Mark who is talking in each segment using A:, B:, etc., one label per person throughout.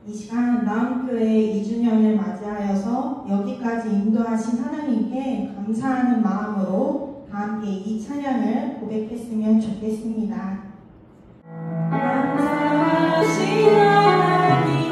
A: 이 시간 나음교회 2주년을 맞이하여서 여기까지 인도하신 하나님께 감사하는 마음으로 다 함께 이 찬양을 고백했으면 좋겠습니다. 감사하신 하나님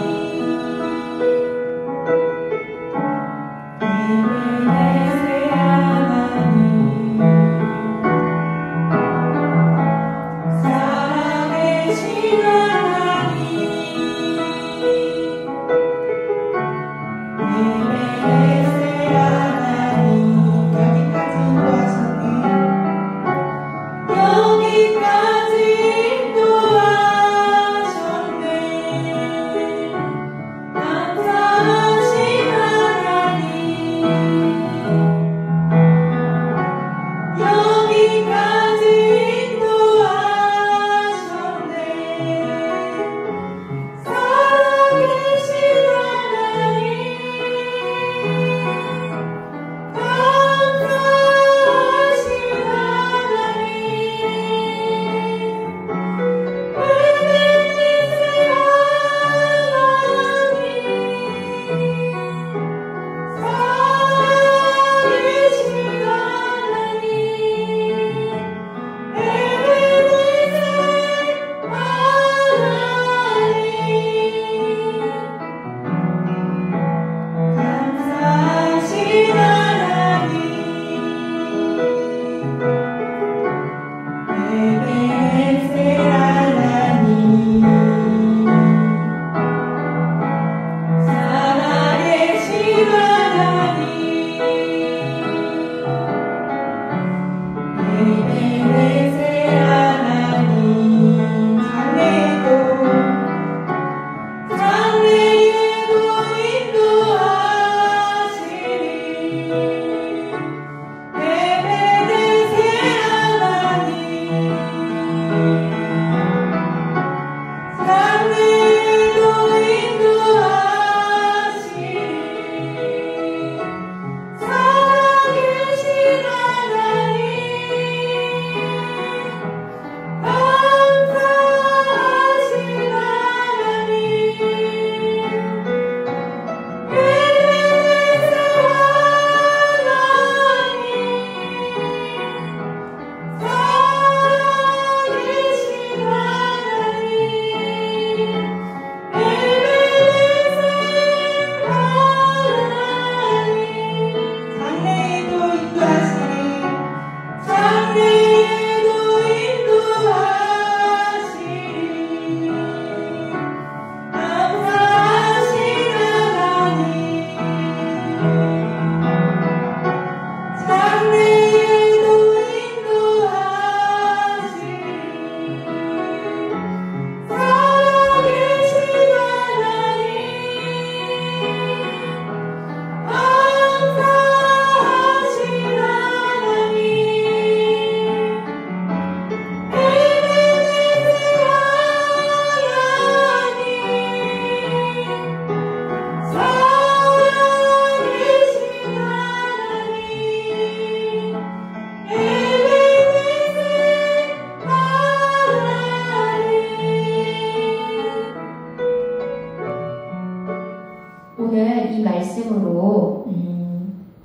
B: 오늘 이 말씀으로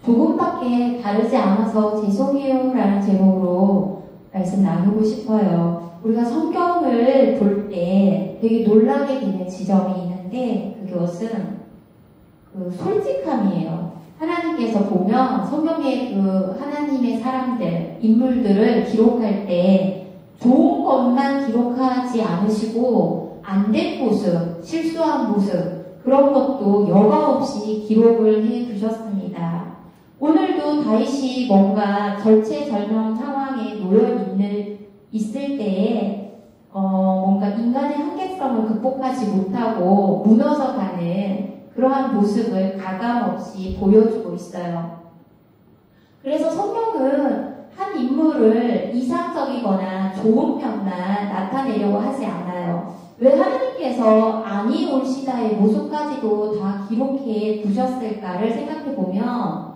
B: 조금밖에 다르지 않아서 죄송해요 라는 제목으로 말씀 나누고 싶어요. 우리가 성경을 볼 때 되게 놀라게 되는 지점이 있는데 그것은 솔직함이에요. 하나님께서 보면 성경의 하나님의 사람들, 인물들을 기록할 때 좋은 것만 기록하지 않으시고 안 된 모습, 실수한 모습 그런 것도 여과 없이 기록을 해 두셨습니다. 오늘도 다윗이 뭔가 절체절명 상황에 있을 때에 뭔가 인간의 한계성을 극복하지 못하고 무너져 가는 그러한 모습을 가감없이 보여주고 있어요. 그래서 성경은 한 인물을 이상적이거나 좋은 면만 나타내려고 하지 않아요. 왜 하나님께서 아니 올 시다의 모습까지도 다 기록해 두셨을까를 생각해보면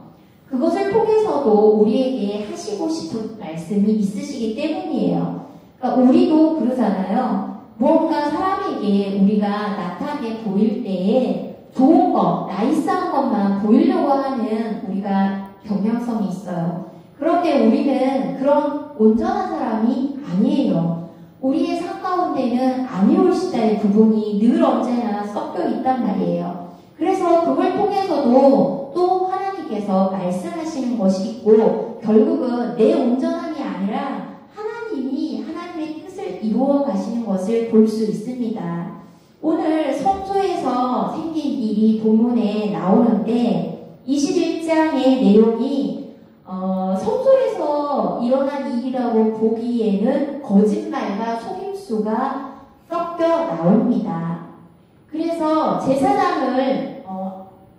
B: 그것을 통해서도 우리에게 하시고 싶은 말씀이 있으시기 때문이에요. 그러니까 우리도 그러잖아요. 무언가 사람에게 우리가 나타나게 보일 때에 좋은 것, 나이스한 것만 보이려고 하는 우리가 경향성이 있어요. 그런데 우리는 그런 온전한 사람이 아니에요. 우리의 삶 가운데는 아니올시다의 부분이 늘 언제나 섞여 있단 말이에요. 그래서 그걸 통해서도 또 하나님께서 말씀하시는 것이 있고, 결국은 내 온전함이 아니라 하나님이 하나님의 뜻을 이루어 가시는 것을 볼 수 있습니다. 오늘 성소에서 생긴 일이 본문에 나오는데 21장의 내용이 성소에서 일어난 일이라고 보기에는 거짓말과 속임수가 섞여 나옵니다. 그래서 제사장을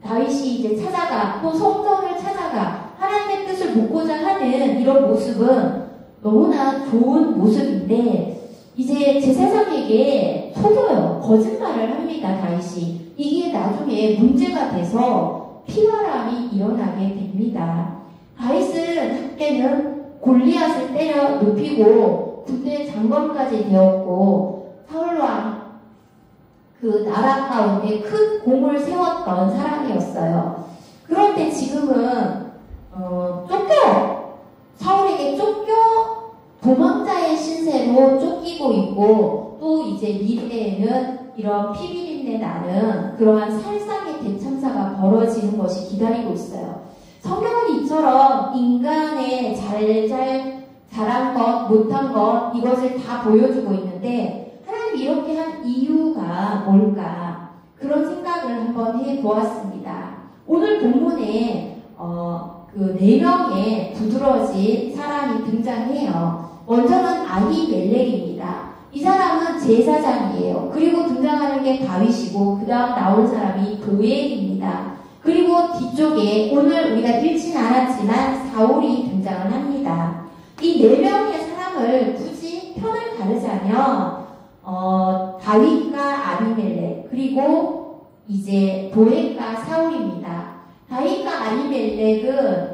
B: 다윗이 이제 찾아가, 또 성전을 찾아가 하나님의 뜻을 묻고자 하는 이런 모습은 너무나 좋은 모습인데, 이제 제사장에게 속여요. 거짓말을 합니다, 다윗이. 이게 나중에 문제가 돼서 피바람이 일어나게 됩니다. 다윗은 한때는 골리앗을 때려 눕히고 군대 장관까지 되었고, 사울 왕 그 나라 가운데 큰 공을 세웠던 사람이었어요. 그런데 지금은 사울에게 쫓겨 도망자의 신세로 쫓기고 있고, 또 이제 미래에는 이런 피비린내 나는 그러한 살상의 대참사가 벌어지는 것이 기다리고 있어요. 성경은 이처럼 인간의 잘한 것, 못한 것, 이것을 다 보여주고 있는데, 하나님이 이렇게 한 이유가 뭘까? 그런 생각을 한번 해보았습니다. 오늘 본문에 그 4명의 두드러진 사람이 등장해요. 먼저는 아히멜렉입니다. 이 사람은 제사장이에요. 그리고 등장하는 게 다윗이고, 그 다음 나온 사람이 도엘입니다. 그리고 뒤쪽에 오늘 우리가 읽지는 않았지만 사울이 등장을 합니다. 이 4명의 사람을 굳이 편을 가르자면 다윗과 아히멜렉, 그리고 이제 도엘과 사울입니다. 다윗과 아히멜렉은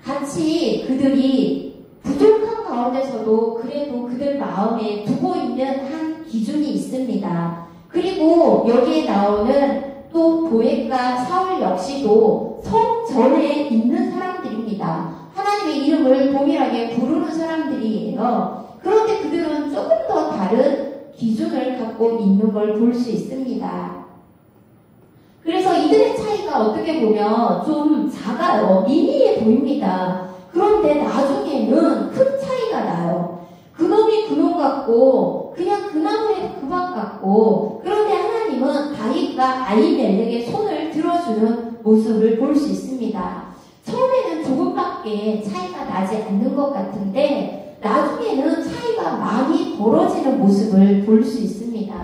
B: 같이 그들이 부족한 가운데서도 그래도 그들 마음에 두고 있는 한 기준이 있습니다. 그리고 여기에 나오는 또 도엘과 사울 역시도 성전에 있는 사람들입니다. 하나님의 이름을 동일하게 부르는 사람들이에요. 그런데 그들은 조금 더 다른 기준을 갖고 있는 걸 볼 수 있습니다. 그래서 이들의 차이가 어떻게 보면 좀 작아요. 미미해 보입니다. 그런데 나중에는 큰 차이가 나요. 그놈이 그놈 같고 그냥 그나무에 그만 같고, 그런데 하나님은 다윗과 아히멜렉의 손을 들어주는 모습을 볼 수 있습니다. 처음에는 조금밖에 차이가 나지 않는 것 같은데 나중에는 차이가 많이 벌어지는 모습을 볼 수 있습니다.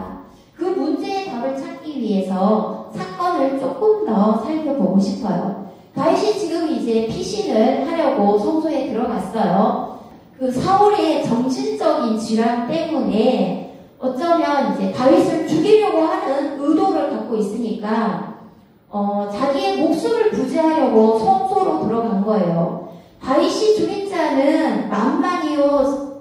B: 그 문제의 답을 찾기 위해서 사건을 조금 더 살펴보고 싶어요. 다윗이 지금 이제 피신을 하려고 성소에 들어갔어요. 그 사울의 정신적인 질환 때문에 어쩌면 이제 다윗을 죽이려고 하는 의도를 갖고 있으니까 자기의 목숨을 부지하려고 성소로 들어간 거예요. 다윗이 죽인 자는 만만이요,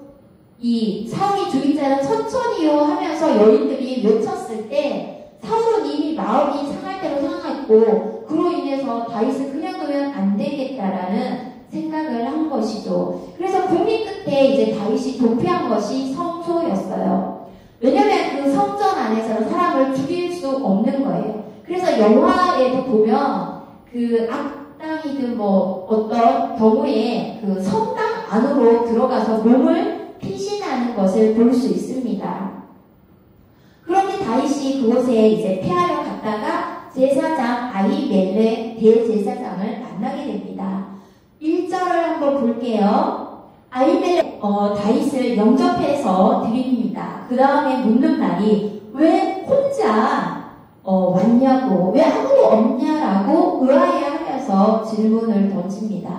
B: 이 사울이 죽인 자는 천천히요 하면서 여인들이 외쳤을 때 사울은 이미 마음이 상할 대로 상했고, 그로 인해서 다윗을 그냥 두면 안 되겠다라는 생각을 한 것이죠. 그래서 국리 끝에 이제 다윗이 도피한 것이 성소였어요. 왜냐면 그 성전 안에서는 사람을 죽일 수 없는 거예요. 그래서 영화에도 보면 그 악당이든 뭐 어떤 경우에 그 성당 안으로 들어가서 몸을 피신하는 것을 볼 수 있습니다. 그런데 다윗이 그곳에 이제 피하러 갔다가 제사장 아히멜렉 대제사장을 만나게 됩니다. 1절을 한번 볼게요. 아히멜렉 다윗을 영접해서 드립니다. 그 다음에 묻는 말이 왜 혼자 왔냐고, 왜 아무도 없냐라고 의아해하면서 질문을 던집니다.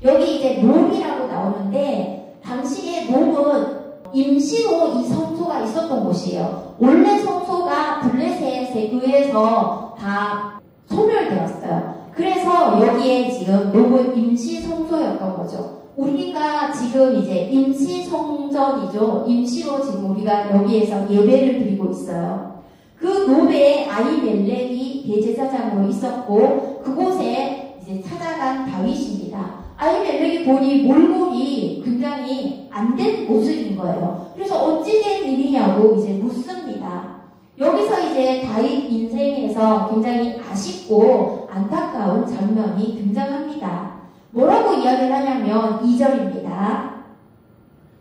B: 여기 이제 놈이라고 나오는데 당시에 놈은 임시로 이 성소가 있었던 곳이에요. 원래 성소가 블레셋에 의해서 다 소멸되었어요. 그래서 여기에 지금 놈은 임시 성소였던 거죠. 우리가 지금 이제 임시 성전이죠. 임시로 지금 우리가 여기에서 예배를 드리고 있어요. 그 노베에 아히멜렉이 대제사장으로 있었고 그곳에 이제 찾아간 다윗입니다. 아히멜렉이 보니 몰골이 굉장히 안 된 모습인 거예요. 그래서 어찌 된 일이냐고 이제 묻습니다. 여기서 이제 다윗 인생에서 굉장히 아쉽고 안타까운 장면이 등장합니다. 뭐라고 이야기를 하냐면 2절입니다.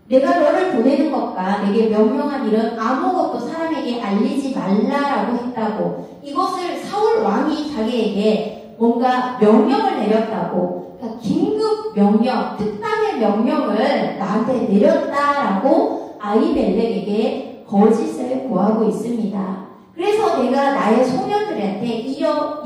B: 내가 너를 보내는 것과 내게 명령한 일은 아무것도 사람에게 알리지 말라라고 했다고. 이것을 사울 왕이 자기에게 뭔가 명령을 내렸다고. 그러니까 긴급 명령, 특단의 명령을 나한테 내렸다라고 아히멜렉에게 거짓을 고하고 있습니다. 그래서 내가 나의 소년들한테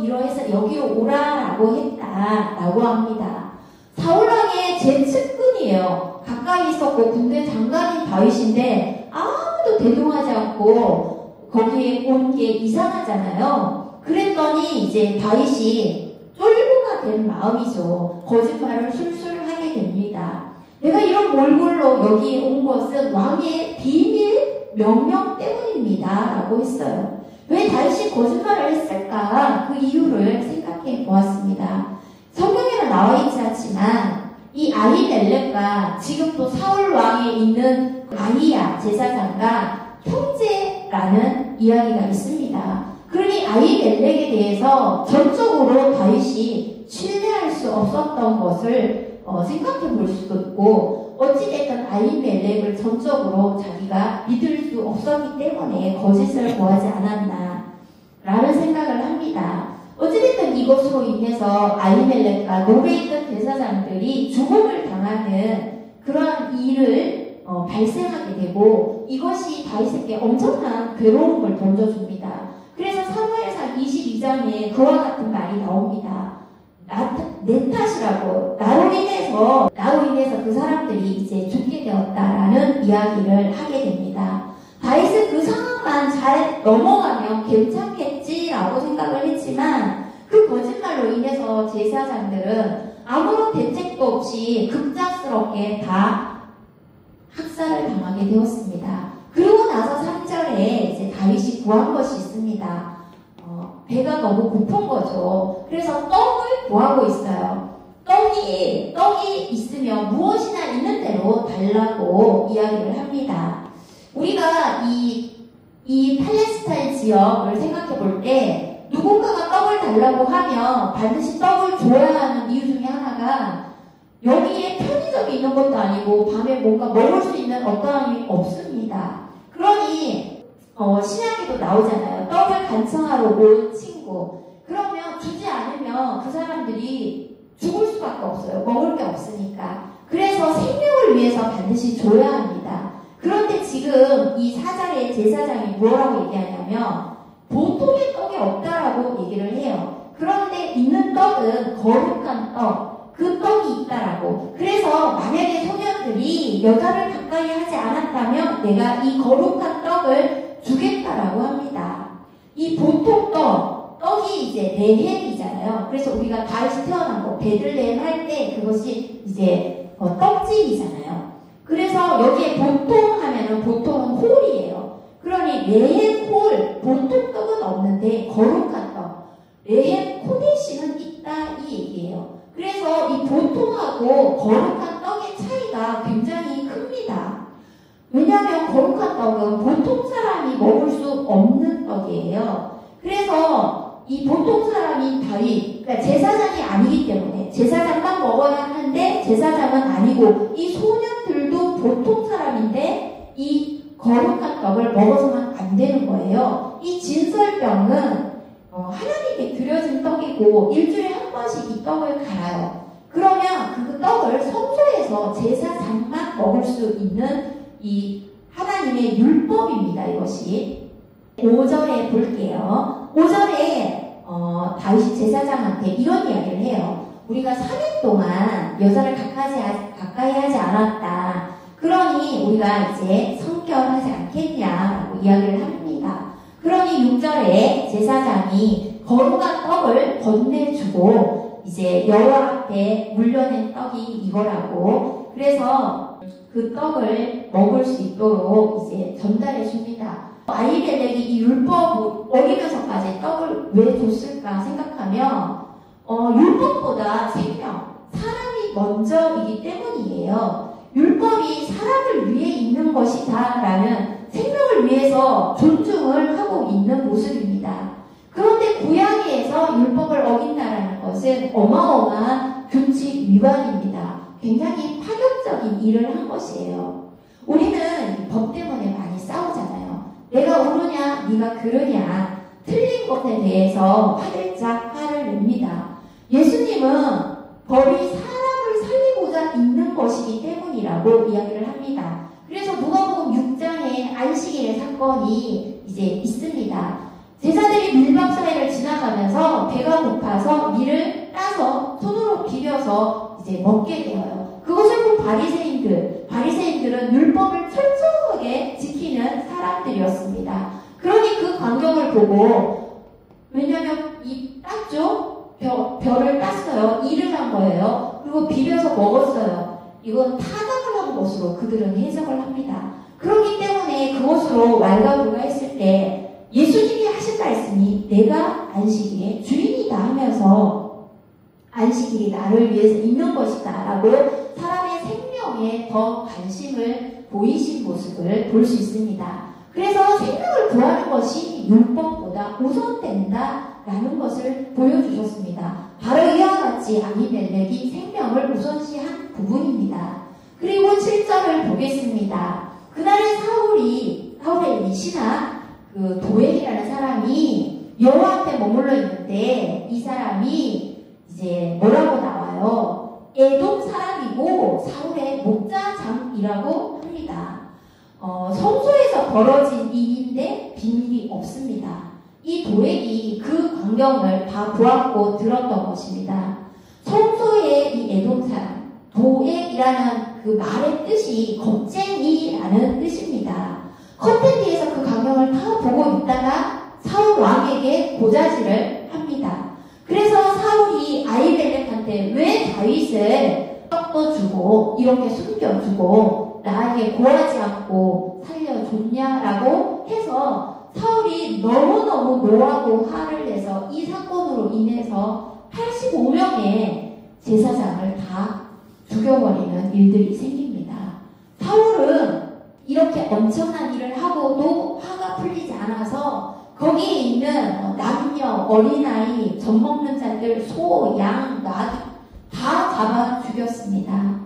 B: 이러해서 여기로 오라라고 했다라고 합니다. 사울왕의 제 측근이에요. 가까이 있었고 군대 장관인 다윗인데 아무도 대동하지 않고 거기에 온 게 이상하잖아요. 그랬더니 이제 다윗이 쫄보가 된 마음이죠. 거짓말을 술술 하게 됩니다. 내가 이런 몰골로 여기에 온 것은 왕의 비밀 명령 때문입니다 라고 했어요. 왜 다윗이 거짓말을 했을까? 그 이유를 생각해 보았습니다. 성경에는 나와 있지 않지만 이 아히멜렉과 지금 또 사울 왕에 있는 아히야 제사장과 형제라는 이야기가 있습니다. 그러니 아히멜렉에 대해서 전적으로 다윗이 신뢰할 수 없었던 것을 생각해 볼 수도 있고 어찌됐든 아히멜렉을 전적으로 자기가 믿을 수 없었기 때문에 거짓을 고하지 않았나 라는 생각을 합니다. 어찌됐든 이것으로 인해서 아히멜렉과 노베에 있던 제사장들이 죽음을 당하는 그런 일을 발생하게 되고 이것이 다윗에게 엄청난 괴로움을 던져줍니다. 그래서 사무엘상 22장에 그와 같은 말이 나옵니다. 내 탓이라고 나로 인해서 그 사람들이 이제 죽게 되었다라는 이야기를 하게 됩니다. 다윗은 그 상황만 잘 넘어가면 괜찮겠지라고 생각을 했지만 그 거짓말로 인해서 제사장들은 아무런 대책도 없이 급작스럽게 다 학살을 당하게 되었습니다. 그리고 나서 3절에 이제 다윗이 구한 것이 있습니다. 배가 너무 고픈 거죠. 그래서 떡을 구하고 있어요. 떡이 있으면 무엇이나 있는 대로 달라고 이야기를 합니다. 우리가 이 팔레스타인 지역을 생각해 볼 때 누군가가 떡을 달라고 하면 반드시 떡을 줘야 하는 이유 중에 하나가 여기에 편의점이 있는 것도 아니고 밤에 뭔가 먹을 수 있는 어떠함이 없습니다. 그러니 신약에도 나오잖아요. 떡을 간청하러 온 친구. 그러면 주지 않으면 그 사람들이 죽을 수밖에 없어요. 먹을 게 없으니까. 그래서 생명을 위해서 반드시 줘야 합니다. 그런데 지금 이 4절의 제사장이 뭐라고 얘기하냐면 보통의 떡이 없다라고 얘기를 해요. 그런데 있는 떡은 거룩한 떡, 그 떡이 있다라고. 그래서 만약에 소년들이 여자를 가까이 하지 않았다면 내가 이 거룩한 떡을 주겠다라고 합니다. 이 보통 떡이 이제 레헴이잖아요. 그래서 우리가 다윗이 태어난 거 베들레헴 할 때 그것이 이제 떡집이잖아요. 그래서 여기에 보통 하면은 보통은 홀이에요. 그러니 레헴 홀, 보통 떡은 없는데 거룩한 떡, 레헴 코데시는 있다 이 얘기예요. 그래서 이 보통하고 거룩한 떡의 차이가 굉장히 큽니다. 왜냐하면 거룩한 떡은 보통 사람이 먹을 수 없는 떡이에요. 그래서 이 보통 사람이 다윗, 그러니까 제사장이 아니기 때문에 제사장만 먹어야 하는데 제사장은 아니고 이 소년들도 보통 사람인데 이 거룩한 떡을 먹어서는 안 되는 거예요. 이 진설병은 하나님께 드려진 떡이고 일주일에 한 번씩 이 떡을 갈아요. 그러면 그 떡을 성소에서 제사장만 먹을 수 있는 이 하나님의 율법입니다. 이것이 5절에 볼게요. 5절에 다윗이 제사장한테 이런 이야기를 해요. 우리가 3일 동안 여자를 가까이 하지 않았다. 그러니 우리가 이제 성결하지 않겠냐라고 이야기를 합니다. 그러니 6절에 제사장이 거룩한 떡을 건네주고 이제 여호와 앞에 물려낸 떡이 이거라고 그래서 그 떡을 먹을 수 있도록 이제 전달해 줍니다. 아히멜렉이 이 율법을 어기면서까지 떡을 왜 줬을까 생각하면 율법보다 생명, 사람이 먼저이기 때문이에요. 율법이 사람을 위해 있는 것이다 라는 생명을 위해서 존중을 하고 있는 모습입니다. 그런데 고향에서 율법을 어긴다라는 것은 어마어마한 규칙 위반입니다. 굉장히 파격적인 일을 한 것이에요. 우리는 법 때문에 많이 싸우잖아요. 내가 옳으냐, 네가 그르냐, 틀린 것에 대해서 화들짝 화를 냅니다. 예수님은 법이 사람을 살리고자 있는 것이기 때문이라고 이야기를 합니다. 그래서 누가복음 6장에 안식일의 사건이 이제 있습니다. 제자들이 밀밥 사이를 지나가면서 배가 고파서 밀을 따서 손으로 비벼서 이제 먹게 되어요. 그것을 본 바리새인들은 율법을 철저하게 지키는 사람들이었습니다. 그러니 그 광경을 보고, 왜냐하면 이 땄죠? 벼를 땄어요. 일을 한 거예요. 그리고 비벼서 먹었어요. 이건 타작을 한 것으로 그들은 해석을 합니다. 그렇기 때문에 그것으로 왈가불가했을 때 예수님이 하신 말씀이 내가 안식일의 주인이다 하면서 안식일이 나를 위해서 있는 것이다 라고 사람의 생명에 더 관심을 보이신 모습을 볼 수 있습니다. 그래서 생명을 구하는 것이 율법보다 우선된다 라는 것을 보여주셨습니다. 바로 이와 같이 아히멜렉이 생명을 우선시한 부분입니다. 그리고 7절을 보겠습니다. 그날은 사울의 신하 그 도액이라는 사람이 여호와 앞에 머물러 있는데 이 사람이 이제 뭐라고 나와요? 에돔 사람이고 사울의 목자장이라고 합니다. 성소에서 벌어진 일인데 비밀이 없습니다. 이 도액이 그 광경을 다 보았고 들었던 것입니다. 성소의 이 에돔 사람, 도액이라는 그 말의 뜻이 겁쟁이라는 뜻입니다. 커튼 뒤에서 그 광경을 다 보고 있다가 사울 왕에게 고자질을 합니다. 그래서 사울이 아히멜렉한테 왜 다윗을 떡도 주고 이렇게 숨겨주고 나에게 고하지 않고 살려줬냐라고 해서 사울이 너무너무 노하고 화를 내서 이 사건으로 인해서 85명의 제사장을 다 죽여버리는 일들이 생깁니다. 사울은 이렇게 엄청난 일을 하고도 화가 풀리지 않아서 거기에 있는 남녀, 어린아이, 젖 먹는 자들, 소, 양, 나 다 잡아 죽였습니다.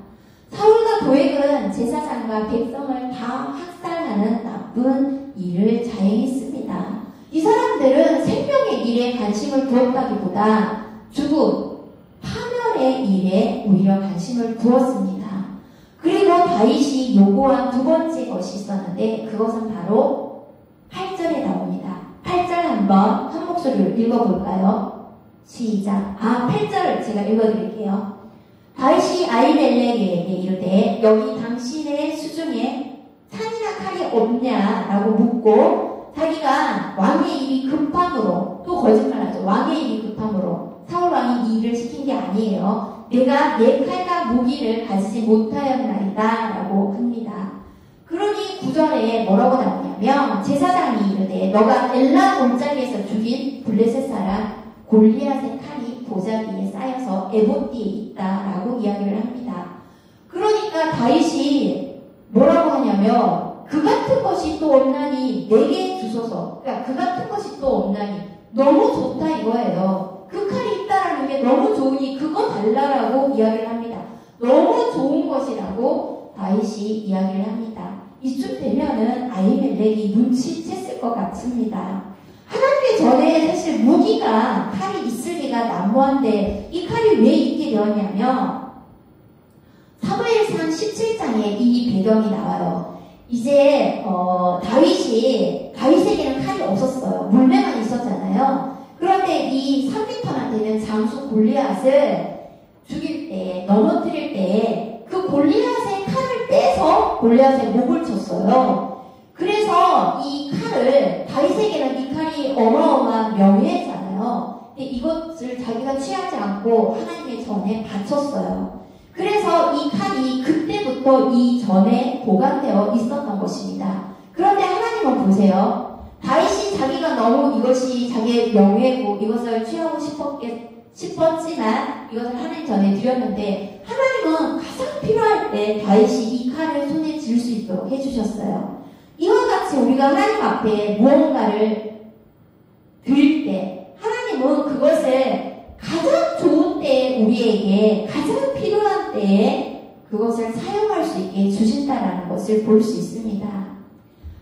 B: 사울과 도액은 제사장과 백성을 다 학살하는 나쁜 일을 자행했습니다. 이 사람들은 생명의 일에 관심을 두었다기보다 죽음, 파멸의 일에 오히려 관심을 두었습니다. 그리고 다윗이 요구한 두 번째 것이 있었는데 그것은 바로 8절에 나옵니다. 8절 한번 한 목소리로 읽어볼까요? 시작. 8절을 제가 읽어드릴게요. 다윗이 아히멜렉에게 이르되 여기 당신의 수중에 창이나 칼이 없냐라고 묻고 자기가 왕의 일이 급함으로 또 거짓말하죠. 왕의 일이 급함으로 사울 왕이 이 일을 시킨 게 아니에요. 내가 내 칼과 무기를 가지지 못하였나이다 라고 합니다. 그러니 9절에 뭐라고 나오냐면 제사장이 이르되 너가 엘라 골짜기에서 죽인 블레셋 사람 골리앗의 칼이 보자기에 쌓여서 에봇 뒤에 있다라고 이야기를 합니다. 그러니까 다윗이 뭐라고 하냐면 그 같은 것이 또 없나니 내게 주소서. 그러니까 그 같은 것이 또 없나니 너무 좋다 이거예요. 그 칼이 있다라는 게 너무 좋으니 그거 달라라고 이야기를 합니다. 너무 좋은 것이라고 다윗이 이야기를 합니다. 이쯤 되면은 아히멜렉이 눈치챘을 것 같습니다. 하나님의 전에 사실 무기가 칼이 있을 리가 난무한데 이 칼이 왜 있게 되었냐면 사무엘상 17장에 이 배경이 나와요. 이제 다윗에게는 칼이 없었어요. 물매만 있었잖아요. 그런데 이 3m나 되는 장수 골리앗을 죽일 때, 넘어뜨릴 때 그 골리앗의 칼을 빼서 골리앗의 목을 쳤어요. 그래서 이 칼을 다윗에게는 이 칼이 어마어마한 명예잖아요. 근데 이것을 자기가 취하지 않고 하나님의 전에 바쳤어요. 그래서 이 칼이 그때부터 때부터 이전에 보관되어 있었던 것입니다. 그런데 하나님은 보세요. 다윗이 자기가 너무 이것이 자기의 명예고 이것을 취하고 싶었지만 이것을 하나님 전에 드렸는데 하나님은 가장 필요할 때 다윗이 이 칼을 손에 쥘 수 있도록 해주셨어요. 이와 같이 우리가 하나님 앞에 무언가를 드릴 때 하나님은 그것을 가장 좋은 때에 우리에게 가장 필요한 때에 그것을 사용할 수 있게 주신다라는 것을 볼 수 있습니다.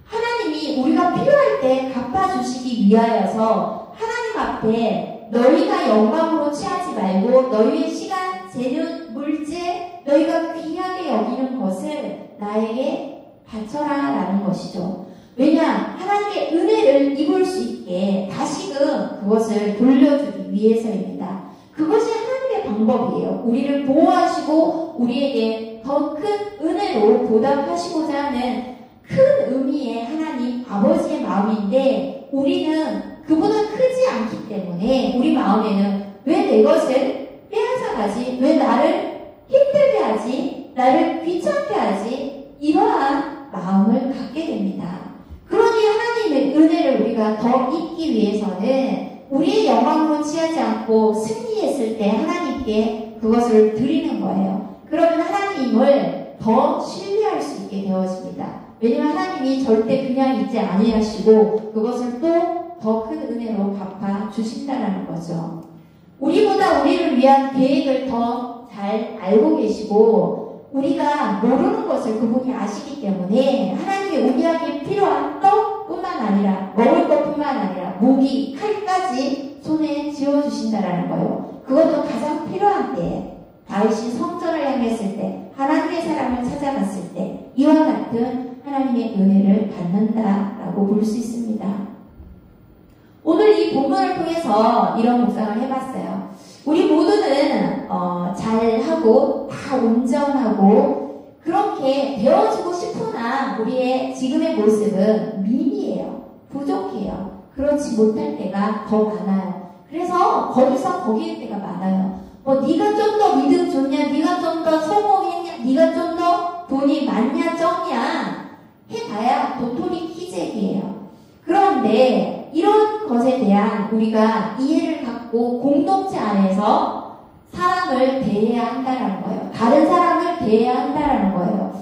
B: 하나님이 우리가 필요할 때 갚아주시기 위하여서 하나님 앞에 너희가 영광으로 취하지 말고 너희의 시간, 재료, 물질, 너희가 귀하게 여기는 것을 나에게 바쳐라 라는 것이죠. 왜냐? 하나님의 은혜를 입을 수 있게 다시금 그것을 돌려주기 위해서입니다. 그것이 하나님의 방법이에요. 우리를 보호하시고 우리에게 더 큰 은혜로 보답하시고자 하는 큰 의미의 하나님 아버지의 마음인데 우리는 그보다 크지 않기 때문에 우리 마음에는 왜 내 것을 빼앗아가지? 왜 나를 힘들게 하지? 나를 귀찮게 하지? 이러한 마음을 갖게 됩니다. 그러니 하나님의 은혜를 우리가 더 입기 위해서는 우리의 영광으로 취하지 않고 승리했을 때 하나님께 그것을 드리는 거예요. 그러면 하나님을 더 신뢰할 수 있게 되어집니다. 왜냐하면 하나님이 절대 그냥 있지 아니하시고 그것을 또 더 큰 은혜로 갚아 주신다는 거죠. 우리보다 우리를 위한 계획을 더 잘 알고 계시고 우리가 모르는 것을 그분이 아시기 때문에 하나님의 우리에게 필요한 떡뿐만 아니라 먹을 것뿐만 아니라 무기, 칼까지 손에 쥐어주신다라는 거예요. 그것도 가장 필요한 때에 다윗이 성전을 향했을 때 하나님의 사람을 찾아갔을 때 이와 같은 하나님의 은혜를 받는다라고 볼 수 있습니다. 오늘 이 본문을 통해서 이런 묵상을 해봤어요. 우리 모두는 잘하고 다 온전하고 그렇게 되어지고 싶으나 우리의 지금의 모습은 미미해요. 부족해요. 그렇지 못할 때가 더 많아요. 그래서 거기서 거기일 때가 많아요. 네가 좀 더 믿음 좋냐, 네가 좀 더 성공했냐, 네가 좀 더 돈이 많냐 적냐 해봐야 도토리 키재기예요. 그런데 이런 것에 대한 우리가 이해를 갖고 공동체 안에서 사람을 대해야 한다는 거예요. 다른 사람을 대해야 한다는 거예요.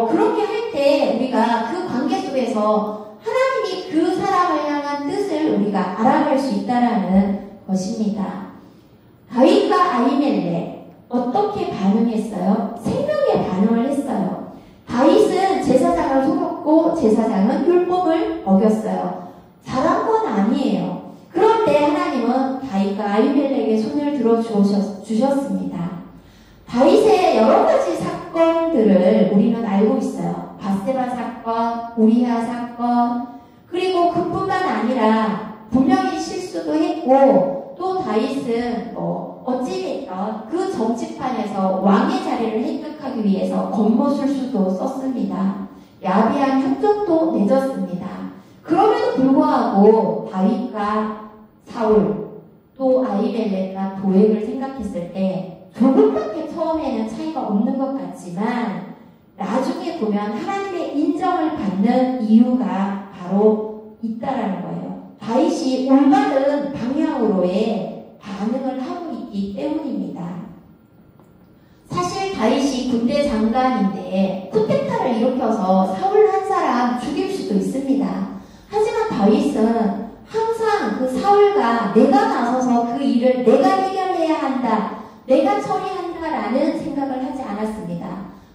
B: 그렇게 할 때 우리가 그 관계 속에서 하나님이 그 사람을 향한 뜻을 우리가 알아갈 수 있다는 것입니다. 다윗과 아히멜렉 어떻게 반응했어요? 생명의 반응을 했어요. 다윗은 제사장을 속였고 제사장은 율법을 어겼어요. 잘한 건 아니에요. 그런데 하나님은 다윗과 아히멜렉의 손을 들어주셨습니다. 다윗의 여러 가지 사건들을 우리는 알고 있어요. 바세바 사건, 우리아 사건, 그리고 그뿐만 아니라 분명히 실수도 했고 또 다윗은 어찌됐든 그 정치판에서 왕의 자리를 획득하기 위해서 겉모술수도 썼습니다. 야비한 흉정도 내줬습니다. 그럼에도 불구하고 다윗과 사울 또 아히멜렉과 도액을 생각했을 때 조금밖에 처음에는 차이가 없는 것 같지만 나중에 보면 하나님의 인정을 받는 이유가 바로 있다라는 거예요. 다윗이 올바른 방향으로의 반응을 하고 있기 때문입니다. 사실 다윗이 군대 장관인데 쿠데타를 일으켜서 사울 한 사람 죽일 수도 있습니다. 하지만 다윗은 항상 그 사울과 내가 나서서 그 일을 내가 해결해야 한다, 내가 처리한다라는 생각을 하지 않았습니다.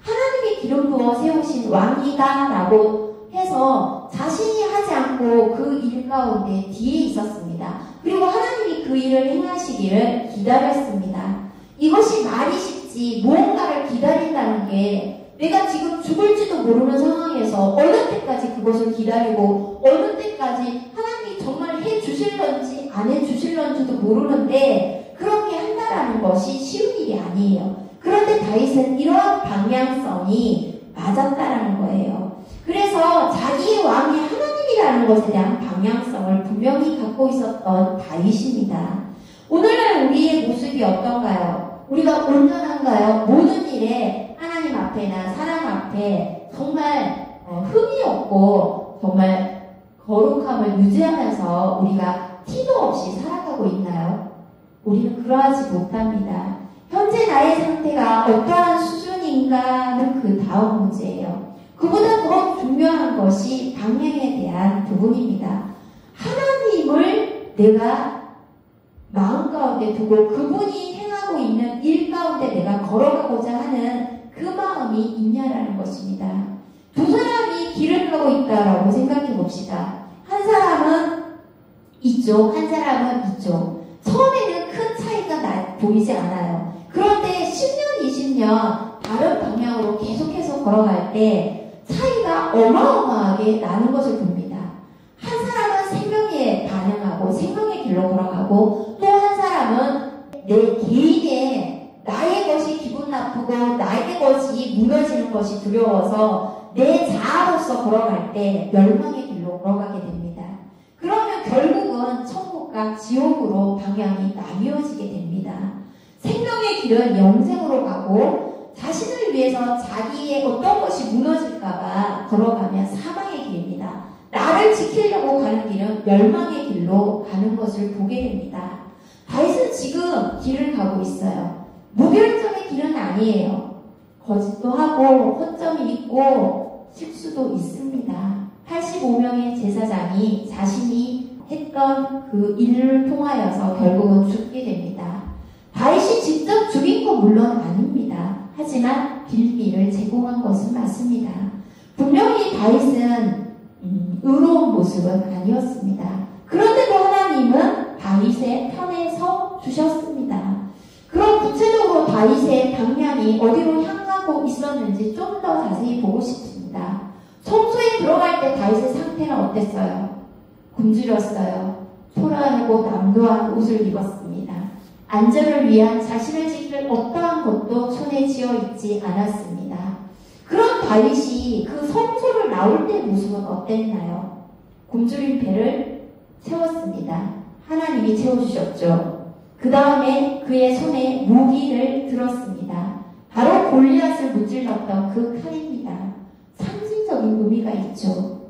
B: 하나님이 기름 부어 세우신 왕이다라고 해서 자신이 하지 않고 그 일 가운데 뒤에 있었습니다. 그리고 하나님이 그 일을 행하시기를 기다렸습니다. 이것이 말이 쉽지 무언가를 기다린다는 게 내가 지금 죽을지도 모르는 상황에서 어느 때까지 그것을 기다리고 어느 때까지 하나님이 정말 해주실런지 안 해주실런지도 모르는데 그렇게 한다라는 것이 쉬운 일이 아니에요. 그런데 다윗은 이러한 방향성이 맞았다라는 거예요. 그래서 자기의 왕이 하나님이라는 것에 대한 방향성을 분명히 갖고 있었던 다윗입니다. 오늘날 우리의 모습이 어떤가요? 우리가 온전한가요? 모든 일에 하나님 앞에 앞에나 사랑 앞에 정말 흠이 없고 정말 거룩함을 유지하면서 우리가 티도 없이 살아가고 있나요? 우리는 그러하지 못합니다. 현재 나의 상태가 어떠한 수준인가는 그 다음 문제예요. 그보다 더 중요한 것이 방향에 대한 부분입니다. 하나님을 내가 마음 가운데 두고 그분이 행하고 있는 일 가운데 내가 걸어가고자 하는 그 마음이 있냐라는 것입니다. 두 사람이 길을 가고 있다라고 생각해 봅시다. 한 사람은 이쪽, 한 사람은 이쪽. 처음에는 큰 차이가 보이지 않아요. 그런데 10년, 20년 다른 방향으로 계속해서 걸어갈 때 차이가 어마어마하게 나는 것을 봅니다. 한 사람은 생명에 반응하고 생명의 길로 걸어가고 또 한 사람은 내 개인의 나의 것이 기분 나쁘고 나의 것이 무너지는 것이 두려워서 내 자아로서 걸어갈 때 멸망의 길로 걸어가게 됩니다. 그러면 결국은 천국과 지옥으로 방향이 나뉘어지게 됩니다. 생명의 길은 영생으로 가고 자신을 위해서 자기의 어떤 것이 무너질까봐 걸어가면 사망의 길입니다. 나를 지키려고 가는 길은 멸망의 길로 가는 것을 보게 됩니다. 다윗은 지금 길을 가고 있어요. 무결점의 길은 아니에요. 거짓도 하고 허점이 있고 실수도 있습니다. 85명의 제사장이 자신이 했던 그 일을 통하여서 결국은 죽게 됩니다. 다윗이 직접 죽인 건 물론 아닙니다. 하지만 빌미를 제공한 것은 맞습니다. 분명히 다윗은 의로운 모습은 아니었습니다. 그런데도 하나님은 다윗의 편에 서 주셨습니다. 그럼 구체적으로 다윗의 방향이 어디로 향하고 있었는지 좀 더 자세히 보고 싶습니다. 성소에 들어갈 때 다윗의 상태는 어땠어요? 굶주렸어요. 초라하고 남루한 옷을 입었습니다. 안전을 위한 자신을 지킬 어떠한 것도 손에 쥐어 있지 않았습니다. 그런 다윗이 그 성소를 나올 때 모습은 어땠나요? 굶주린 배를 채웠습니다. 하나님이 채워주셨죠. 그 다음에 그의 손에 무기를 들었습니다. 바로 골리앗을 무찔렀던 그 칼입니다. 상징적인 의미가 있죠.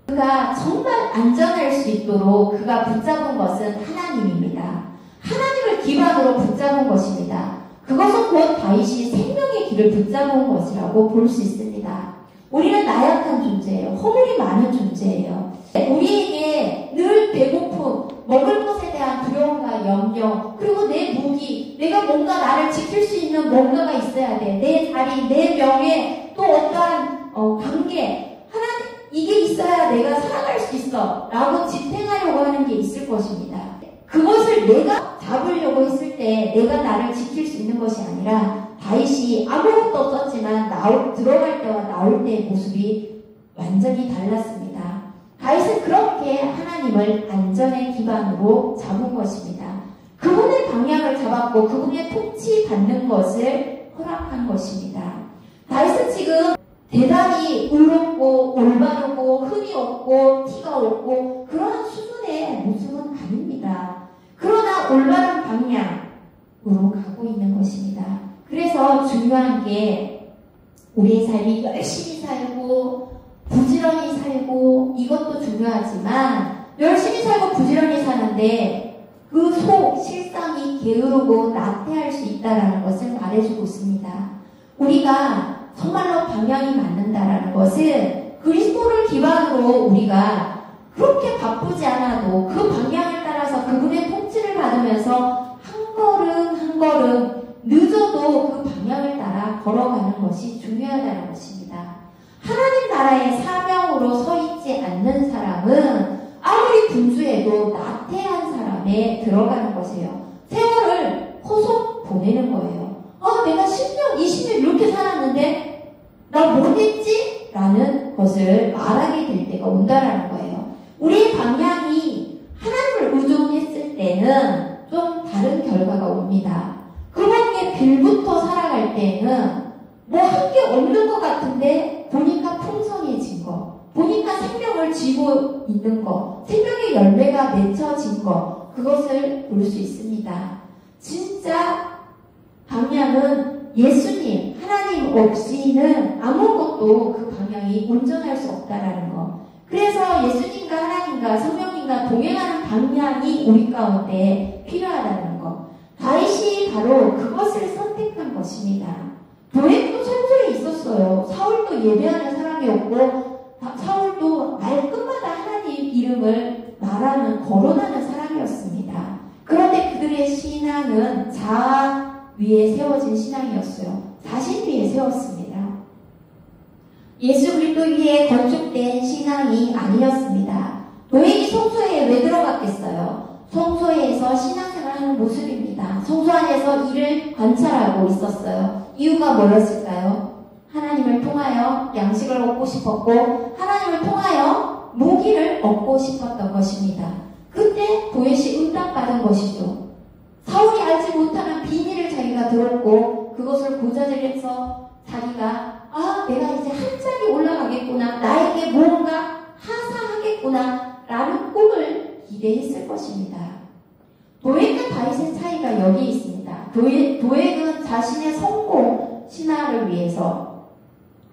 B: 그가 정말 안전할 수 있도록 그가 붙잡은 것은 하나님입니다. 하나님을 기반으로 붙잡은 것입니다. 그것은 곧 다윗이 생명의 길을 붙잡은 것이라고 볼 수 있습니다. 우리는 나약한 존재예요. 허물이 많은 존재예요. 우리에게 늘 배고픔, 먹을 것에 대한 두려움과 염려, 그리고 내 무기, 내가 뭔가 나를 지킬 수 있는 뭔가가 있어야 돼. 내 자리, 내 명예, 또 어떠한 관계, 하나님, 이게 있어야 내가 살아갈 수 있어 라고 지탱하려고 하는 게 있을 것입니다. 그것을 내가 잡으려고 했을 때 내가 나를 지킬 수 있는 것이 아니라 다윗이 아무것도 없었지만 들어갈 때와 나올 때의 모습이 완전히 달랐습니다. 다윗은 그렇게 하나님을 안전의 기반으로 잡은 것입니다. 그분의 방향을 잡았고 그분의 통치받는 것을 허락한 것입니다. 다윗은 지금 대단히 의롭고 올바르고 흠이 없고 티가 없고 그러한 수준의 모습은 아닙니다. 그러나 올바른 방향으로 가고 있는 것입니다. 그래서 중요한 게 우리의 삶이 열심히 살고 부지런히 살고 이것도 중요하지만 열심히 살고 부지런히 사는데 그 속 실상이 게으르고 나태할 수 있다는 것을 말해주고 있습니다. 우리가 정말로 방향이 맞는다라는 것은 그리스도를 기반으로 우리가 그렇게 바쁘지 않아도 그 방향을 따라서 그분의 통치를 받으면서 한 걸음 한 걸음 늦어도 그 방향을 따라 걸어가는 것이 중요하다는 것입니다. 하나님 나라의 사명으로 서 있지 않는 사람은 아무리 분주해도 나태한 사람에 들어가는 것이에요. 세월을 호속 보내는 거예요. 내가 10년, 20년 이렇게 살았는데 나 뭐했지? 라는 것을 말하게 될 때가 온다라는 거예요. 우리의 방향이 하나님을 의존했을 때는 좀 다른 결과가 옵니다. 그분의 빌부터 살아갈 때는 뭐 한 게 없는 것 같은데 보니까 풍성해진 거, 보니까 생명을 쥐고 있는 거, 생명의 열매가 맺혀진 거, 그것을 볼 수 있습니다. 진짜 방향은 예수님, 하나님 없이는 아무것도 그 방향이 온전할 수 없다라는 거. 그래서 예수님과 하나님과 성령님과 동행하는 방향이 우리 가운데 필요하다는 거. 다윗이 바로 그것을 선택한 것입니다. 도액도 성소에 있었어요. 사울도 예배하는 사람이었고, 사울도 말끝마다 하나님 이름을 말하는, 거론하는 사람이었습니다. 그런데 그들의 신앙은 자아 위에 세워진 신앙이었어요. 자신 위에 세웠습니다. 예수 그리스도 위에 건축된 신앙이 아니었습니다. 도액이 성소에 왜 들어갔겠어요? 성소에서 신앙생활하는 모습입니다. 성소 안에서 이를 관찰하고 있었어요. 이유가 뭐였을까요? 하나님을 통하여 양식을 얻고 싶었고, 하나님을 통하여 무기를 얻고 싶었던 것입니다. 그때 도액이 응답받은 것이죠. 사울이 알지 못하는 비밀을 자기가 들었고, 그것을 고자질해서 자기가 내가 이제 한 짝이 올라가겠구나, 나에게 뭔가 하사하겠구나 라는 꿈을 기대했을 것입니다. 도액과 다윗의 차이가 여기 있습니다. 도액은 자신의 성공, 신화를 위해서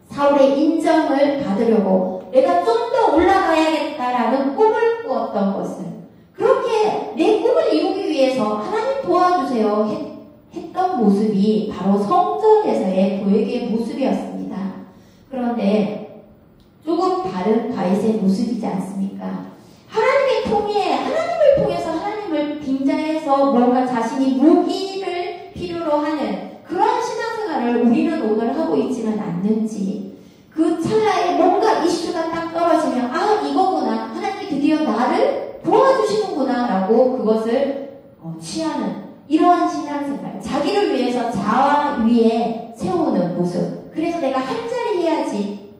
B: 사울의 인정을 받으려고 내가 좀 더 올라가야겠다라는 꿈을 꾸었던 것을, 그렇게 내 꿈을 이루기 위해서 하나님 도와주세요 했던 모습이 바로 성전에서의 도액의 모습이었습니다. 그런데 조금 다른 다윗의 모습이지 않습니까? 하나님을 통해서 하나님을 빙자해서 뭔가 자신이 무기를 필요로 하는 그런 신앙생활을 우리는 오늘 하고 있지는 않는지, 그 찰나에 뭔가 이슈가 딱 떨어지면 이거구나, 하나님이 드디어 나를 도와주시는구나 라고 그것을 취하는 이러한 신앙생활, 자기를 위해서 자아 위에 세우는 모습. 그래서 내가 한 자리 해야지,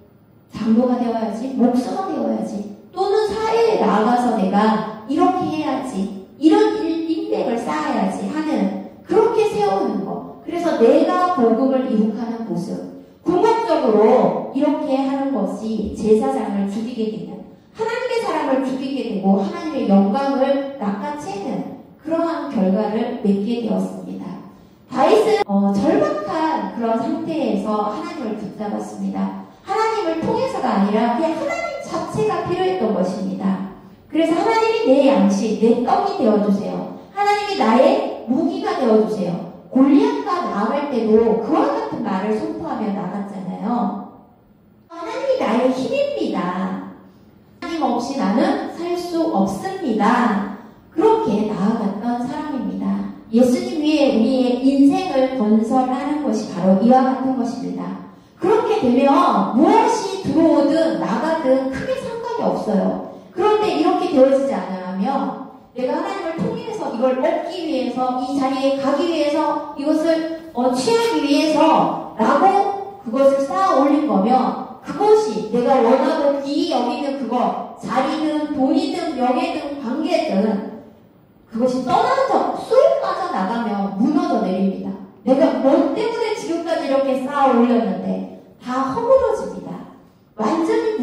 B: 장로가 되어야지, 목사가 되어야지, 또는 사회에 나가서 내가 이렇게 해야지, 이런 인맥을 쌓아야지 하는, 그렇게 세우는 거. 그래서 내가 복음을 이룩하는 모습. 궁극적으로 이렇게 하는 것이 제사장을 죽이게 되는, 하나님의 사람을 죽이게 되고 하나님의 영광을 낚아채는 그러한 결과를 맺게 되었습니다. 다윗은 절박한 그런 상태에서 하나님을 붙잡았습니다. 하나님을 통해서가 아니라 그냥 하나님 자체가 필요했던 것입니다. 그래서 하나님이 내 양식, 내 떡이 되어주세요. 하나님이 나의 무기가 되어주세요. 골리앗과 나아갈 때도 그와 같은 말을 선포하며 나갔잖아요. 하나님이 나의 힘입니다. 하나님 없이 나는 살 수 없습니다. 그렇게 나아갔던 사람입니다. 예수님 위에 우리의 인생을 건설하는 것이 바로 이와 같은 것입니다. 그렇게 되면 무엇이 들어오든 나가든 크게 상관이 없어요. 그런데 이렇게 되어지지 않으면 내가 하나님을 통해서 이걸 얻기 위해서, 이 자리에 가기 위해서, 이것을 취하기 위해서 라고 그것을 쌓아 올린 거면, 그것이 내가 원하고 귀히 여기는 그거, 자리든 돈이든 명예든 관계든 그것이 쑥 빠져나가면 무너져 내립니다. 내가 뭐 때문에 지금까지 이렇게 쌓아 올렸는데 다 허물어집니다. 완전히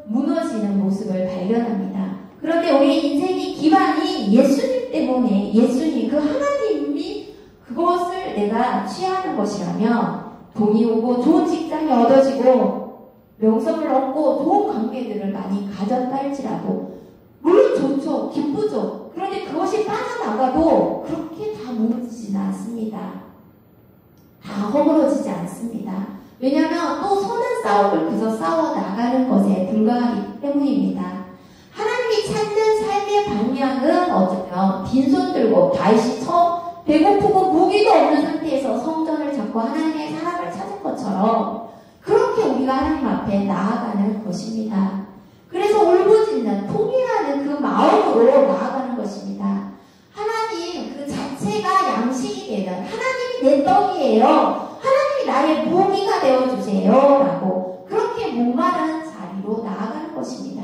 B: 무너지는 모습을 발견합니다. 그런데 우리 인생의 기반이 예수님 때문에, 예수님, 그 하나님이 그것을 내가 취하는 것이라면 돈이 오고 좋은 직장이 얻어지고 명성을 얻고 좋은 관계들을 많이 가졌다 할지라도 물론 좋죠, 기쁘죠. 그런데 그것이 빠져나가도 그렇게 다 무너지지는 않습니다. 다 허물어지지 않습니다. 왜냐하면 또 선한 싸움을 그저 싸워 나가는 것에 불과하기 때문입니다. 하나님이 찾는 삶의 방향은 어쩌면 빈손 들고 다윗이 배고프고 무기도 없는 상태에서 성전을 잡고 하나님의 사랑을 찾은 것처럼 그렇게 우리가 하나님 앞에 나아가는 것입니다. 그래서 울부짖는, 통회하는 그 마음으로 나아가는 것입니다. 하나님 그 자체가 양식이 되는, 하나님이 내 떡이에요, 하나님이 나의 무기가 되어주세요 라고 그렇게 목마른 자리로 나아가는 것입니다.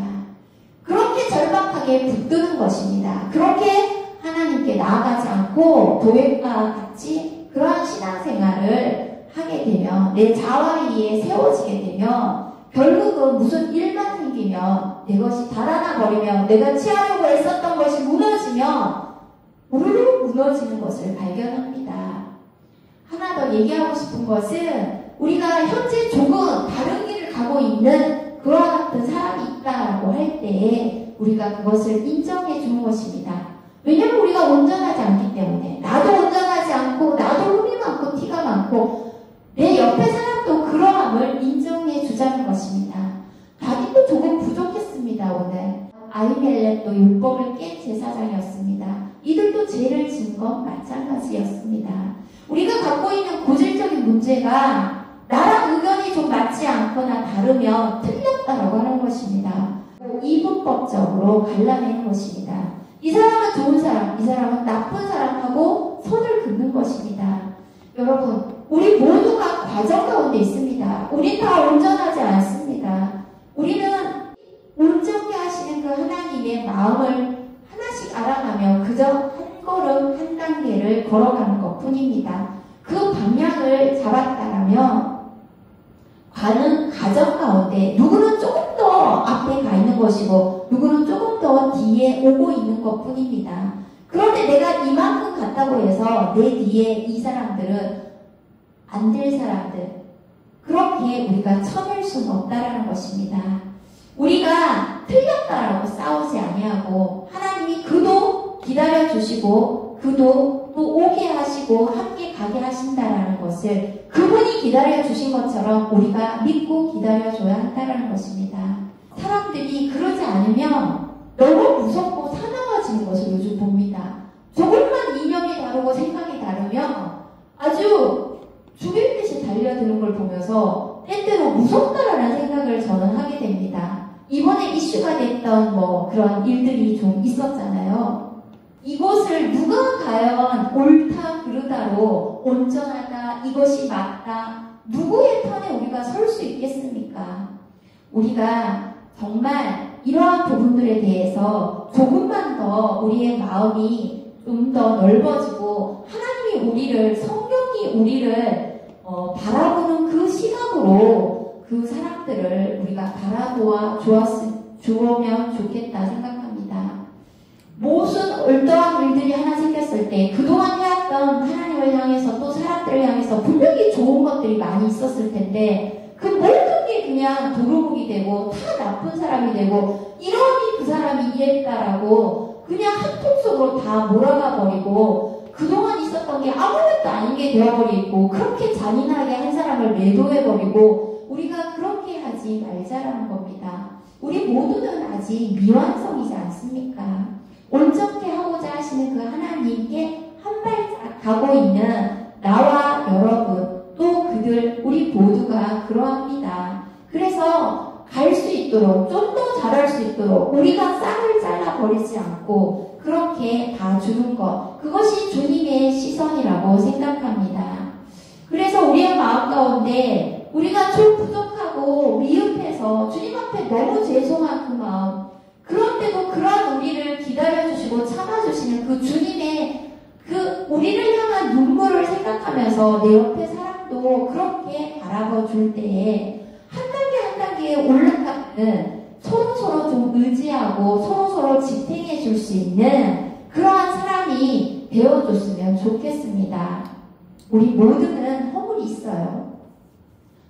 B: 그렇게 절박하게 붙드는 것입니다. 그렇게 하나님께 나아가지 않고 도액과 같이 그러한 신앙생활을 하게 되면, 내 자아 위에 세워지게 되면 결국은 무슨 일만 생기면 내 것이 달아나 버리면, 내가 취하려고 했었던 것이 무너지면 우르르 무너지는 것을 발견합니다. 하나 더 얘기하고 싶은 것은 우리가 현재 조금 다른 길을 가고 있는 그와 같은 사람이 있다라고 할 때에 우리가 그것을 인정해 주는 것입니다. 왜냐하면 우리가 온전하지 않기 때문에 나도 온전하지 않고 나도 흠이 많고 티가 많고 내 옆에 사람도 그러함을 인정해 주자는 것입니다. 다윗도 조금 부족했습니다. 오늘 아히멜렉도 율법을 깬 제사장이었습니다. 이들도 죄를 지은 것 마찬가지였습니다. 우리가 갖고 있는 고질적인 문제가 나랑 의견이 좀 맞지 않거나 다르면 틀렸다라고 하는 것입니다. 이분법적으로 갈라내는 것입니다. 이 사람은 좋은 사람, 이 사람은 나쁜 사람하고 선을 긋는 것입니다. 여러분, 우리 모두가 과정 가운데 있습니다. 우린 다 온전하지 않습니다. 우리는 온전케 하시는 그 하나님의 마음을 하나씩 알아가며 그저 한 걸음 한 단계를 걸어가는 것 뿐입니다. 그 방향을 잡았다라면 가는 과정 가운데 누구는 조금 더 앞에 가 있는 것이고 누구는 조금 더 뒤에 오고 있는 것 뿐입니다. 그런데 내가 이만큼 갔다고 해서 내 뒤에 이 사람들은 안 될 사람들, 그렇게 우리가 쳐낼 수는 없다라는 것입니다. 우리가 틀렸다라고 싸우지 아니하고 하나님이 그도 기다려주시고 그도 또 오게 하시고 함께 가게 하신다라는 것을 그분이 기다려주신 것처럼 우리가 믿고 기다려줘야 한다라는 것입니다. 사람들이 그러지 않으면 너무 무섭고 사나워지는 것을 요즘 봅니다. 조금만 이념이 다르고 생각이 다르면 아주 죽일 듯이 달려드는 걸 보면서 때때로 무섭다라는 생각을 저는 하게 됩니다. 이번에 이슈가 됐던 그런 일들이 좀 있었잖아요. 이것을 누가 과연 옳다 그르다로 온전하다 이것이 맞다 누구의 편에 우리가 설 수 있겠습니까? 우리가 정말 이러한 부분들에 대해서 조금만 더 우리의 마음이 좀 더 넓어지고 하나님이 우리를 성경이 우리를 바라보는 그 시각으로 그 사람들을 우리가 바라보아 주었으면 좋겠다 생각합니다. 무슨 얼떠한 일들이 하나 생겼을 때 그동안 해왔던 하나님을 향해서 또 사람들을 향해서 분명히 좋은 것들이 많이 있었을 텐데 그 모든 게 그냥 도루묵이 되고 다 나쁜 사람이 되고 이러니 그 사람이 이랬다라고 그냥 한 통 속으로 다 몰아가 버리고 그동안 있었던 게 아무것도 아닌 게 되어버리고 그렇게 잔인하게 한 사람을 매도해버리고 우리가 그렇게 하지 말자라는 겁니다. 우리 모두는 아직 미완성이지 않습니까? 온전케 하고자 하시는 그 하나님께 한 발짝 가고 있는 나와 여러분 또 그들 우리 모두가 그러합니다. 그래서 갈 수 있도록 좀 더 잘할 수 있도록 우리가 싹을 잘라버리지 않고 그렇게 봐주는 것 그것이 주님의 시선이라고 생각합니다. 그래서 우리의 마음 가운데 우리가 좀 부족하고 미흡해서 주님 앞에 너무 죄송한 그 마음 그런데도 그런 우리를 기다려주시고 참아주시는 그 주님의 그 우리를 향한 눈물을 생각하면서 내 옆에 사람도 그렇게 바라봐 줄 때에 한 단계 올라가는 서로 좀 의지하고 서로 지탱해 줄 수 있는 그러한 사람이 되어줬으면 좋겠습니다. 우리 모두는 허물이 있어요.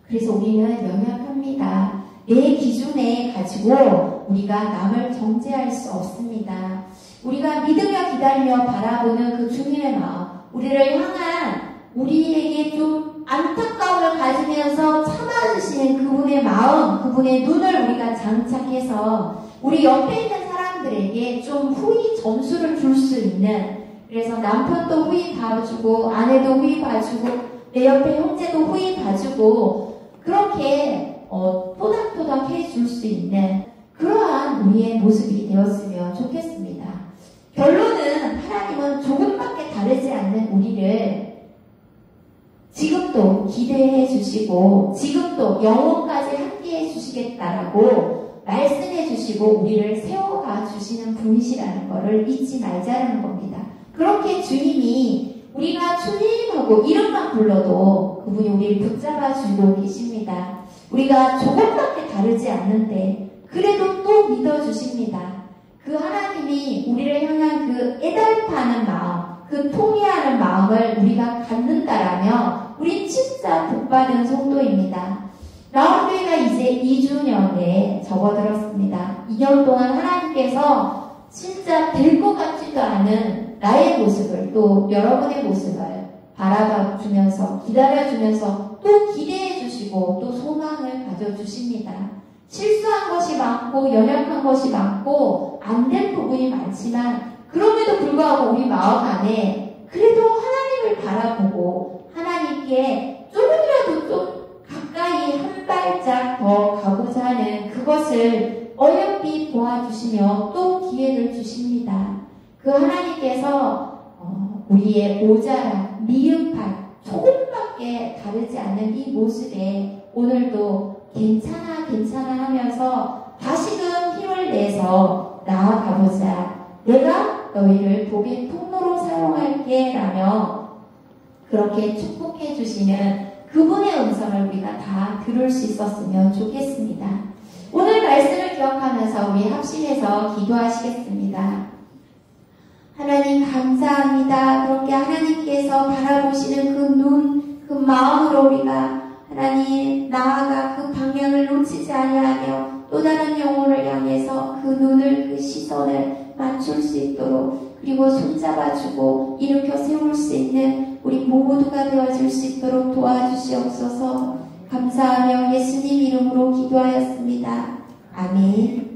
B: 그래서 우리는 연약합니다. 내 기준에 가지고 우리가 남을 정죄할 수 없습니다. 우리가 믿으며 기다리며 바라보는 그 주님의 마음, 우리를 향한 우리에게 좀 안타까움을 가지면서 참아주시는 그분의 마음, 그분의 눈을 우리가 장착해서 우리 옆에 있는 사람들에게 좀 후히 점수를 줄 수 있는 그래서 남편도 후히 봐주고 아내도 후히 봐주고 내 옆에 형제도 후히 봐주고 그렇게 토닥토닥 해줄 수 있는 그러한 우리의 모습이 되었으면 좋겠습니다. 결론은 하나님은 조금밖에 다르지 않는 우리를 지금도 기대해 주시고 지금도 영원까지 함께 해 주시겠다라고 말씀해 주시고 우리를 세워가 주시는 분이시라는 것을 잊지 말자는 겁니다. 그렇게 주님이 우리가 주님하고 이름만 불러도 그분이 우리를 붙잡아 주고 계십니다. 우리가 조금밖에 다르지 않는데 그래도 또 믿어주십니다. 그 하나님이 우리를 향한 그 애달파하는 마음 그 통회하는 마음을 우리가 갖는다라면 복받은 성도입니다. 나온교회가 이제 2주년에 접어들었습니다. 2년 동안 하나님께서 진짜 될 것 같지도 않은 나의 모습을 또 여러분의 모습을 바라봐 주면서 기다려주면서 또 기대해 주시고 또 소망을 가져주십니다. 실수한 것이 많고 연약한 것이 많고 안 된 부분이 많지만 그럼에도 불구하고 우리 마음 안에 그래도 하나님을 바라보고 하나님께 조금이라도 좀 가까이 한 발짝 더 가고자 하는 그것을 어여삐 도와주시며 또 기회를 주십니다. 그 하나님께서 우리의 모자란 미흡한 조금밖에 다르지 않는 이 모습에 오늘도 괜찮아 하면서 다시금 힘을 내서 나아가보자. 내가 너희를 복의 통로로 사용할게 라며 그렇게 축복해 주시는 그분의 음성을 우리가 다 들을 수 있었으면 좋겠습니다. 오늘 말씀을 기억하면서 우리 합심해서 기도하시겠습니다. 하나님 감사합니다. 그렇게 하나님께서 바라보시는 그 눈, 그 마음으로 우리가 하나님 나아가 그 방향을 놓치지 아니하며 또 다른 영혼을 향해서 그 눈을 그 시선을 맞출 수 있도록 그리고 손잡아주고 일으켜 세울 수 있는 우리 모두가 되어줄 수 있도록 도와주시옵소서. 감사하며 예수님 이름으로 기도하였습니다. 아멘.